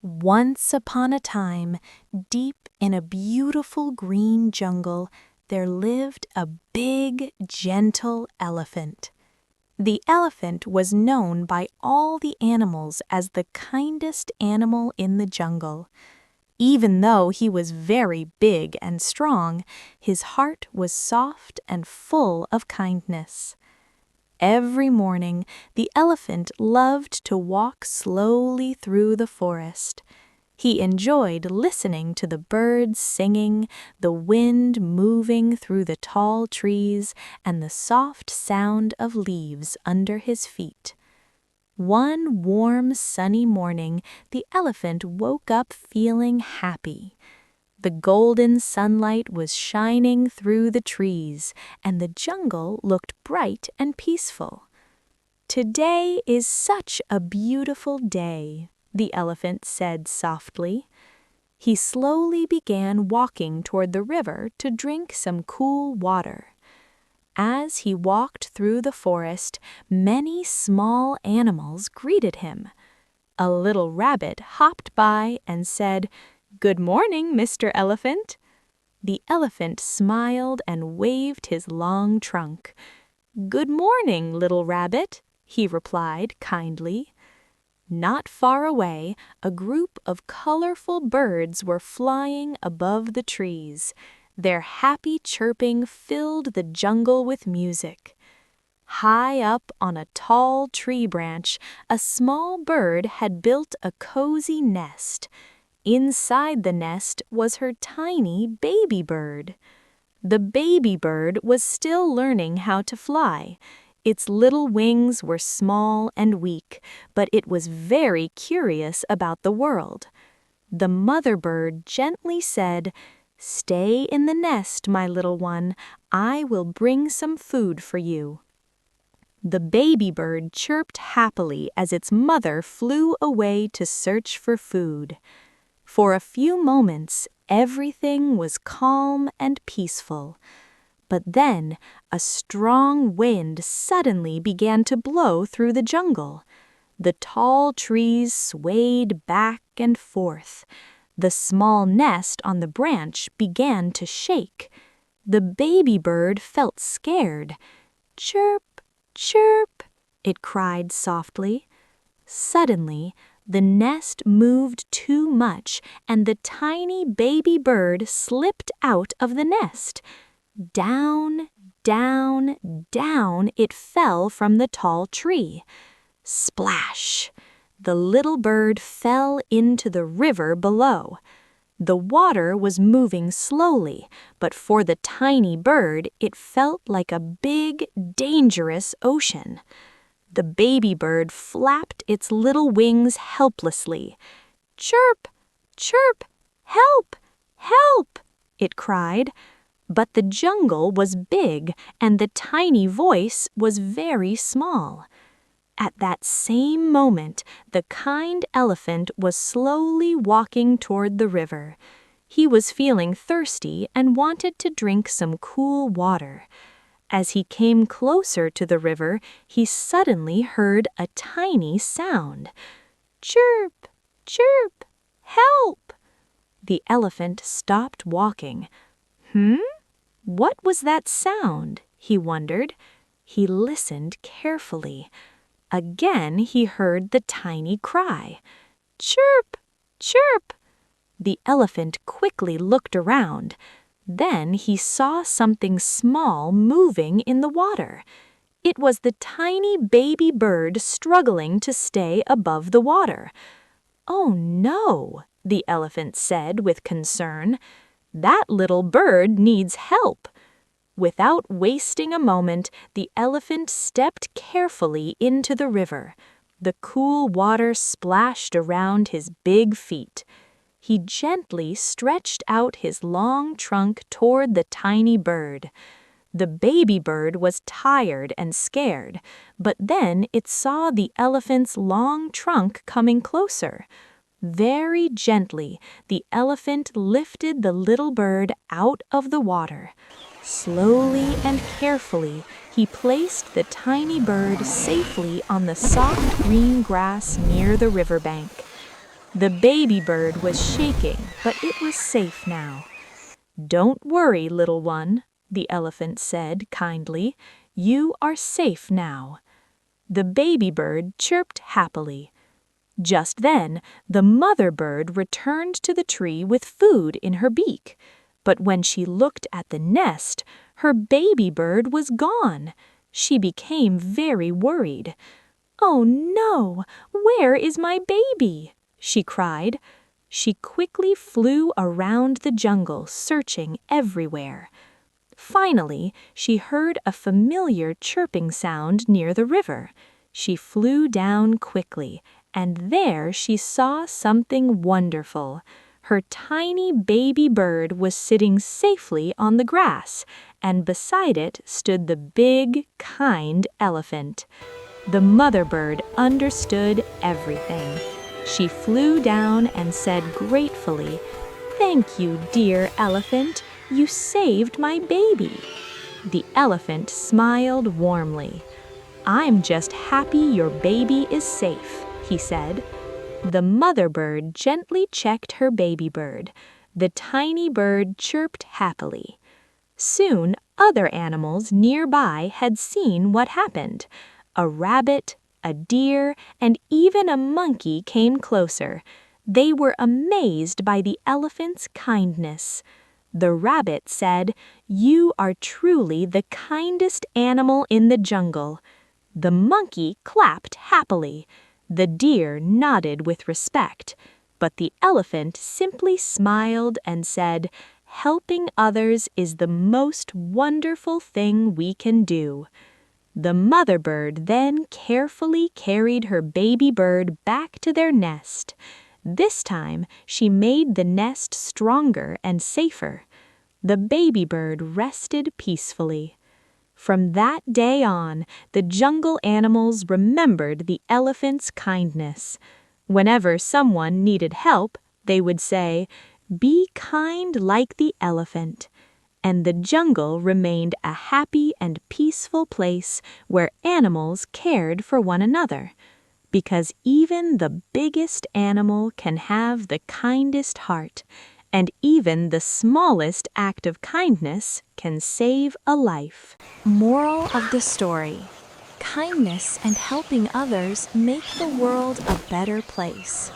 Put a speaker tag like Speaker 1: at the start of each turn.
Speaker 1: Once upon a time, deep in a beautiful green jungle, there lived a big, gentle elephant. The elephant was known by all the animals as the kindest animal in the jungle. Even though he was very big and strong, his heart was soft and full of kindness. Every morning, the elephant loved to walk slowly through the forest. He enjoyed listening to the birds singing, the wind moving through the tall trees, and the soft sound of leaves under his feet. One warm, sunny morning, the elephant woke up feeling happy. The golden sunlight was shining through the trees, and the jungle looked bright and peaceful. "Today is such a beautiful day," the elephant said softly. He slowly began walking toward the river to drink some cool water. As he walked through the forest, many small animals greeted him. A little rabbit hopped by and said, "Good morning, Mr. Elephant." The elephant smiled and waved his long trunk. "Good morning, little rabbit," he replied kindly. Not far away, a group of colorful birds were flying above the trees. Their happy chirping filled the jungle with music. High up on a tall tree branch, a small bird had built a cozy nest. Inside the nest was her tiny baby bird. The baby bird was still learning how to fly. Its little wings were small and weak, but it was very curious about the world. The mother bird gently said, "Stay in the nest, my little one. I will bring some food for you." The baby bird chirped happily as its mother flew away to search for food. For a few moments, everything was calm and peaceful. But then, a strong wind suddenly began to blow through the jungle. The tall trees swayed back and forth. The small nest on the branch began to shake. The baby bird felt scared. "Chirp, chirp," it cried softly. Suddenly, the nest moved too much, and the tiny baby bird slipped out of the nest. Down, down, down it fell from the tall tree. Splash! The little bird fell into the river below. The water was moving slowly, but for the tiny bird it felt like a big, dangerous ocean. The baby bird flapped its little wings helplessly. "Chirp, chirp, help, help!" it cried. But the jungle was big and the tiny voice was very small. At that same moment, the kind elephant was slowly walking toward the river. He was feeling thirsty and wanted to drink some cool water. As he came closer to the river, he suddenly heard a tiny sound. "Chirp, chirp, help!" The elephant stopped walking. What was that sound? He wondered. He listened carefully. Again he heard the tiny cry. "Chirp, chirp!" The elephant quickly looked around. Then he saw something small moving in the water. It was the tiny baby bird struggling to stay above the water. "Oh no," the elephant said with concern. "That little bird needs help." Without wasting a moment, the elephant stepped carefully into the river. The cool water splashed around his big feet. He gently stretched out his long trunk toward the tiny bird. The baby bird was tired and scared, but then it saw the elephant's long trunk coming closer. Very gently, the elephant lifted the little bird out of the water. Slowly and carefully, he placed the tiny bird safely on the soft green grass near the riverbank. The baby bird was shaking, but it was safe now. "Don't worry, little one," the elephant said kindly. "You are safe now." The baby bird chirped happily. Just then, the mother bird returned to the tree with food in her beak. But when she looked at the nest, her baby bird was gone. She became very worried. "Oh no! Where is my baby?" she cried. She quickly flew around the jungle, searching everywhere. Finally, she heard a familiar chirping sound near the river. She flew down quickly, and there she saw something wonderful. Her tiny baby bird was sitting safely on the grass, and beside it stood the big, kind elephant. The mother bird understood everything. She flew down and said gratefully, "Thank you, dear elephant. You saved my baby." The elephant smiled warmly. "I'm just happy your baby is safe," he said. The mother bird gently checked her baby bird. The tiny bird chirped happily. Soon, other animals nearby had seen what happened. A rabbit, a deer, and even a monkey came closer. They were amazed by the elephant's kindness. The rabbit said, "You are truly the kindest animal in the jungle." The monkey clapped happily. The deer nodded with respect. But the elephant simply smiled and said, "Helping others is the most wonderful thing we can do." The mother bird then carefully carried her baby bird back to their nest. This time, she made the nest stronger and safer. The baby bird rested peacefully. From that day on, the jungle animals remembered the elephant's kindness. Whenever someone needed help, they would say, "Be kind like the elephant." And the jungle remained a happy and peaceful place where animals cared for one another. Because even the biggest animal can have the kindest heart, and even the smallest act of kindness can save a life. Moral of the story: kindness and helping others make the world a better place.